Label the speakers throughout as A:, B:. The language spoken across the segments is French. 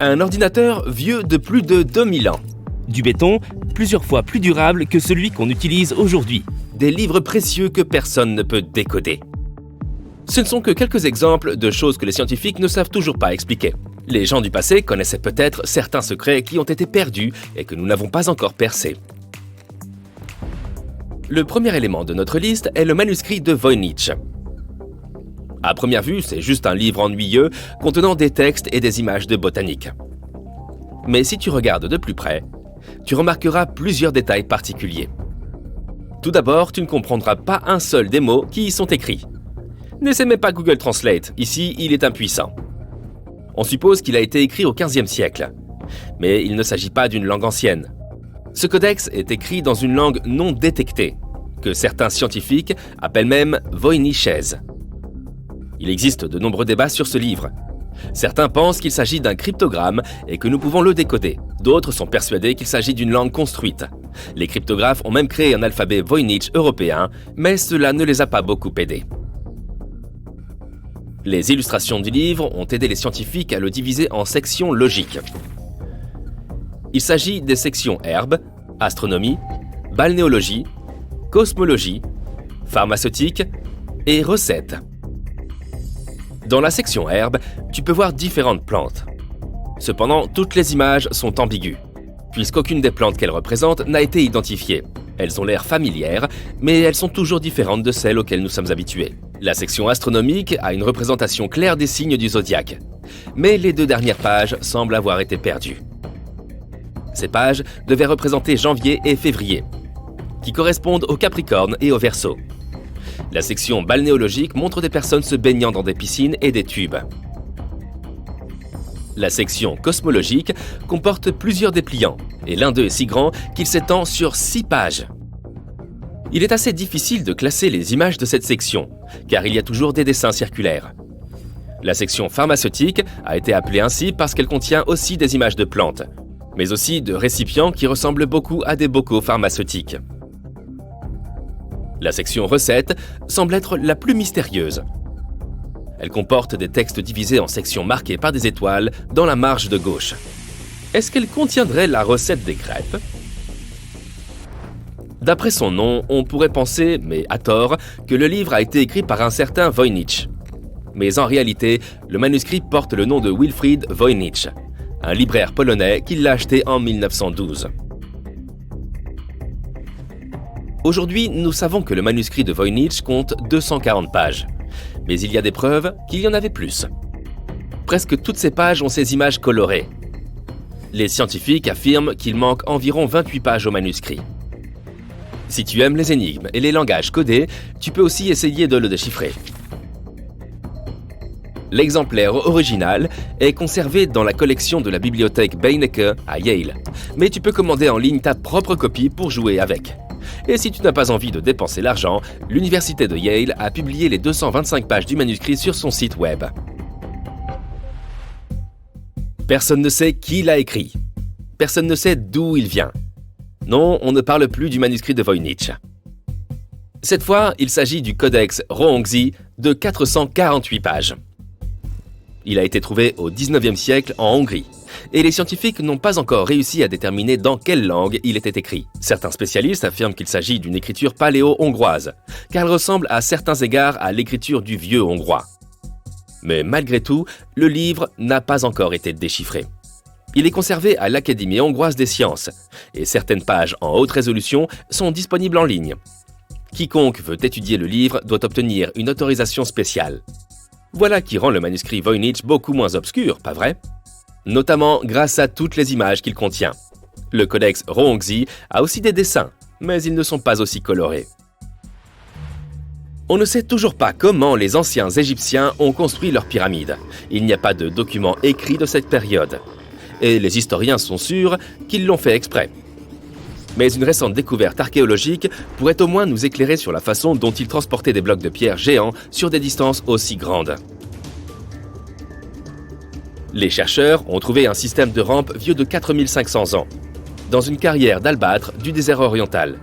A: Un ordinateur vieux de plus de 2000 ans.
B: Du béton, plusieurs fois plus durable que celui qu'on utilise aujourd'hui.
A: Des livres précieux que personne ne peut décoder. Ce ne sont que quelques exemples de choses que les scientifiques ne savent toujours pas expliquer. Les gens du passé connaissaient peut-être certains secrets qui ont été perdus et que nous n'avons pas encore percés. Le premier élément de notre liste est le manuscrit de Voynich. À première vue, c'est juste un livre ennuyeux contenant des textes et des images de botanique. Mais si tu regardes de plus près, tu remarqueras plusieurs détails particuliers. Tout d'abord, tu ne comprendras pas un seul des mots qui y sont écrits. N'essaie pas Google Translate, ici il est impuissant. On suppose qu'il a été écrit au XVe siècle, mais il ne s'agit pas d'une langue ancienne. Ce codex est écrit dans une langue non détectée, que certains scientifiques appellent même voynichaise. Il existe de nombreux débats sur ce livre. Certains pensent qu'il s'agit d'un cryptogramme et que nous pouvons le décoder. D'autres sont persuadés qu'il s'agit d'une langue construite. Les cryptographes ont même créé un alphabet Voynich européen, mais cela ne les a pas beaucoup aidés. Les illustrations du livre ont aidé les scientifiques à le diviser en sections logiques. Il s'agit des sections herbes, astronomie, balnéologie, cosmologie, pharmaceutique et recettes. Dans la section herbes, tu peux voir différentes plantes. Cependant, toutes les images sont ambiguës, puisqu'aucune des plantes qu'elles représentent n'a été identifiée. Elles ont l'air familières, mais elles sont toujours différentes de celles auxquelles nous sommes habitués. La section astronomique a une représentation claire des signes du zodiaque, mais les deux dernières pages semblent avoir été perdues. Ces pages devaient représenter janvier et février, qui correspondent au Capricorne et au Verseau. La section balnéologique montre des personnes se baignant dans des piscines et des tubes. La section cosmologique comporte plusieurs dépliants, et l'un d'eux est si grand qu'il s'étend sur 6 pages. Il est assez difficile de classer les images de cette section, car il y a toujours des dessins circulaires. La section pharmaceutique a été appelée ainsi parce qu'elle contient aussi des images de plantes, mais aussi de récipients qui ressemblent beaucoup à des bocaux pharmaceutiques. La section recettes semble être la plus mystérieuse. Elle comporte des textes divisés en sections marquées par des étoiles dans la marge de gauche. Est-ce qu'elle contiendrait la recette des crêpes ? D'après son nom, on pourrait penser, mais à tort, que le livre a été écrit par un certain Voynich. Mais en réalité, le manuscrit porte le nom de Wilfried Voynich, un libraire polonais qui l'a acheté en 1912. Aujourd'hui, nous savons que le manuscrit de Voynich compte 240 pages, mais il y a des preuves qu'il y en avait plus. Presque toutes ces pages ont ces images colorées. Les scientifiques affirment qu'il manque environ 28 pages au manuscrit. Si tu aimes les énigmes et les langages codés, tu peux aussi essayer de le déchiffrer. L'exemplaire original est conservé dans la collection de la bibliothèque Beinecke à Yale, mais tu peux commander en ligne ta propre copie pour jouer avec. Et si tu n'as pas envie de dépenser l'argent, l'université de Yale a publié les 225 pages du manuscrit sur son site web. Personne ne sait qui l'a écrit. Personne ne sait d'où il vient. Non, on ne parle plus du manuscrit de Voynich. Cette fois, il s'agit du codex Roongzi de 448 pages. Il a été trouvé au XIXe siècle en Hongrie, et les scientifiques n'ont pas encore réussi à déterminer dans quelle langue il était écrit. Certains spécialistes affirment qu'il s'agit d'une écriture paléo-hongroise, car elle ressemble à certains égards à l'écriture du vieux hongrois. Mais malgré tout, le livre n'a pas encore été déchiffré. Il est conservé à l'Académie hongroise des sciences, et certaines pages en haute résolution sont disponibles en ligne. Quiconque veut étudier le livre doit obtenir une autorisation spéciale. Voilà qui rend le manuscrit Voynich beaucoup moins obscur, pas vrai ? Notamment grâce à toutes les images qu'il contient. Le codex Roongzi a aussi des dessins, mais ils ne sont pas aussi colorés. On ne sait toujours pas comment les anciens Égyptiens ont construit leurs pyramides. Il n'y a pas de documents écrits de cette période. Et les historiens sont sûrs qu'ils l'ont fait exprès. Mais une récente découverte archéologique pourrait au moins nous éclairer sur la façon dont ils transportaient des blocs de pierre géants sur des distances aussi grandes. Les chercheurs ont trouvé un système de rampe vieux de 4500 ans, dans une carrière d'albâtre du désert oriental.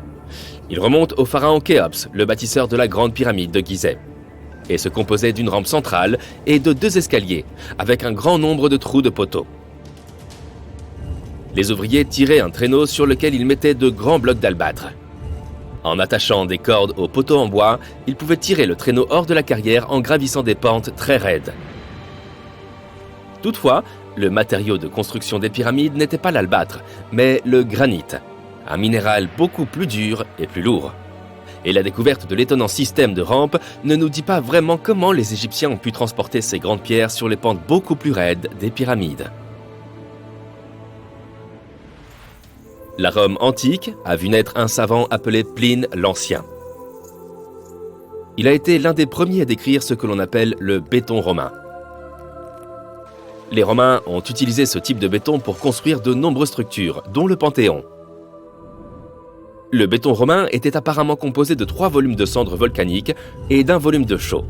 A: Il remonte au pharaon Khéops, le bâtisseur de la grande pyramide de Gizeh, et se composait d'une rampe centrale et de 2 escaliers, avec un grand nombre de trous de poteaux. Les ouvriers tiraient un traîneau sur lequel ils mettaient de grands blocs d'albâtre. En attachant des cordes aux poteaux en bois, ils pouvaient tirer le traîneau hors de la carrière en gravissant des pentes très raides. Toutefois, le matériau de construction des pyramides n'était pas l'albâtre, mais le granit, un minéral beaucoup plus dur et plus lourd. Et la découverte de l'étonnant système de rampes ne nous dit pas vraiment comment les Égyptiens ont pu transporter ces grandes pierres sur les pentes beaucoup plus raides des pyramides. La Rome antique a vu naître un savant appelé Pline l'Ancien. Il a été l'un des premiers à décrire ce que l'on appelle le béton romain. Les Romains ont utilisé ce type de béton pour construire de nombreuses structures, dont le Panthéon. Le béton romain était apparemment composé de 3 volumes de cendres volcaniques et d'un volume de chaux.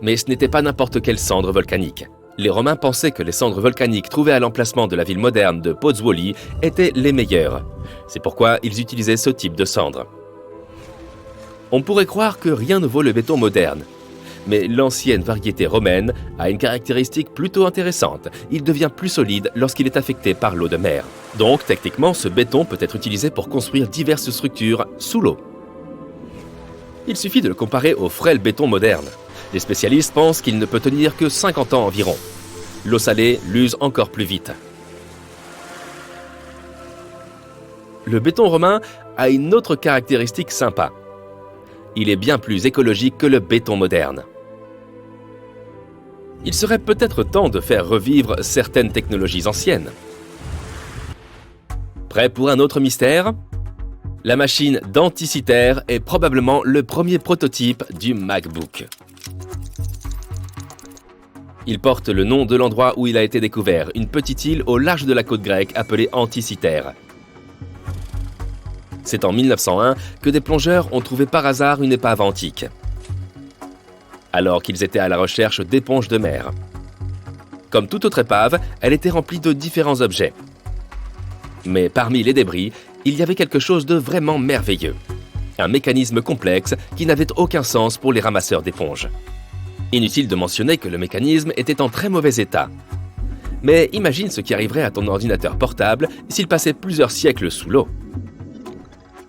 A: Mais ce n'était pas n'importe quelle cendre volcanique. Les Romains pensaient que les cendres volcaniques trouvées à l'emplacement de la ville moderne de Pozzuoli étaient les meilleures. C'est pourquoi ils utilisaient ce type de cendres. On pourrait croire que rien ne vaut le béton moderne. Mais l'ancienne variété romaine a une caractéristique plutôt intéressante. Il devient plus solide lorsqu'il est affecté par l'eau de mer. Donc, techniquement, ce béton peut être utilisé pour construire diverses structures sous l'eau. Il suffit de le comparer au frêle béton moderne. Les spécialistes pensent qu'il ne peut tenir que 50 ans environ. L'eau salée l'use encore plus vite. Le béton romain a une autre caractéristique sympa. Il est bien plus écologique que le béton moderne. Il serait peut-être temps de faire revivre certaines technologies anciennes. Prêt pour un autre mystère ? La machine d'Anticythère est probablement le premier prototype du MacBook. Il porte le nom de l'endroit où il a été découvert, une petite île au large de la côte grecque appelée Anticythère. C'est en 1901 que des plongeurs ont trouvé par hasard une épave antique, alors qu'ils étaient à la recherche d'éponges de mer. Comme toute autre épave, elle était remplie de différents objets. Mais parmi les débris, il y avait quelque chose de vraiment merveilleux. Un mécanisme complexe qui n'avait aucun sens pour les ramasseurs d'éponges. Inutile de mentionner que le mécanisme était en très mauvais état. Mais imagine ce qui arriverait à ton ordinateur portable s'il passait plusieurs siècles sous l'eau.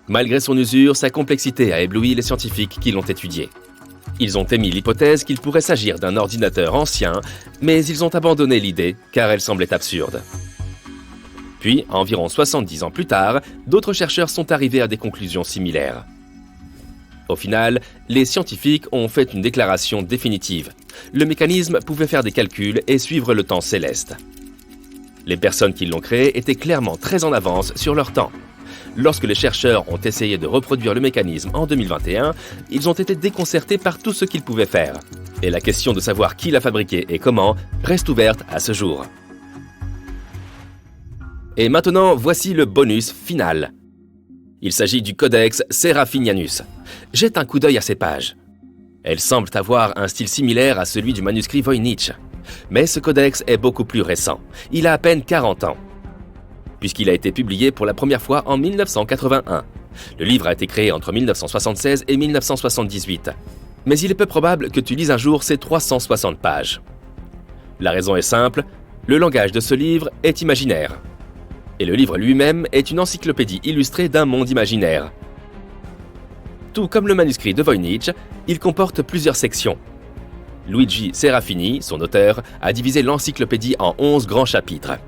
A: Malgré son usure, sa complexité a ébloui les scientifiques qui l'ont étudié. Ils ont émis l'hypothèse qu'il pourrait s'agir d'un ordinateur ancien, mais ils ont abandonné l'idée car elle semblait absurde. Puis, environ 70 ans plus tard, d'autres chercheurs sont arrivés à des conclusions similaires. Au final, les scientifiques ont fait une déclaration définitive. Le mécanisme pouvait faire des calculs et suivre le temps céleste. Les personnes qui l'ont créé étaient clairement très en avance sur leur temps. Lorsque les chercheurs ont essayé de reproduire le mécanisme en 2021, ils ont été déconcertés par tout ce qu'ils pouvaient faire. Et la question de savoir qui l'a fabriqué et comment reste ouverte à ce jour. Et maintenant, voici le bonus final. Il s'agit du Codex Seraphinianus. Jette un coup d'œil à ces pages. Elles semblent avoir un style similaire à celui du manuscrit Voynich. Mais ce codex est beaucoup plus récent. Il a à peine 40 ans. Puisqu'il a été publié pour la première fois en 1981. Le livre a été créé entre 1976 et 1978. Mais il est peu probable que tu lises un jour ces 360 pages. La raison est simple, le langage de ce livre est imaginaire. Et le livre lui-même est une encyclopédie illustrée d'un monde imaginaire. Tout comme le manuscrit de Voynich, il comporte plusieurs sections. Luigi Serafini, son auteur, a divisé l'encyclopédie en 11 grands chapitres.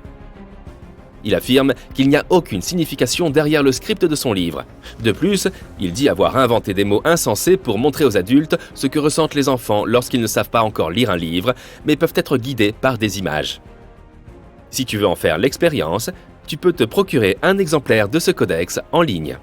A: Il affirme qu'il n'y a aucune signification derrière le script de son livre. De plus, il dit avoir inventé des mots insensés pour montrer aux adultes ce que ressentent les enfants lorsqu'ils ne savent pas encore lire un livre, mais peuvent être guidés par des images. Si tu veux en faire l'expérience, tu peux te procurer un exemplaire de ce codex en ligne.